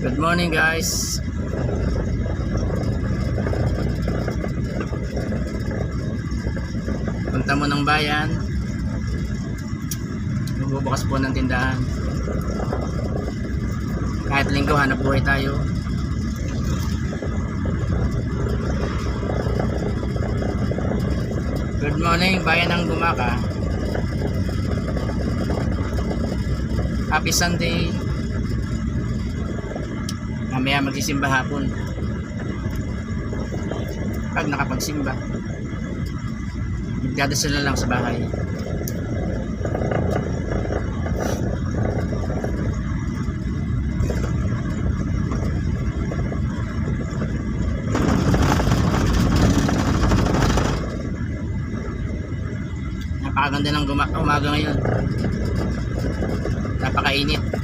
Good morning guys. Punta mo ng bayan. Magbubukas po ng tindahan. Kahit linggo hanap buhay tayo. Good morning bayan ng Gumaka. Happy Sunday. Mamaya magsisimba hapon. Pag nakapagsimba, magdadasal na lang sa bahay. Napakaganda ng umaga ngayon. Napakainit.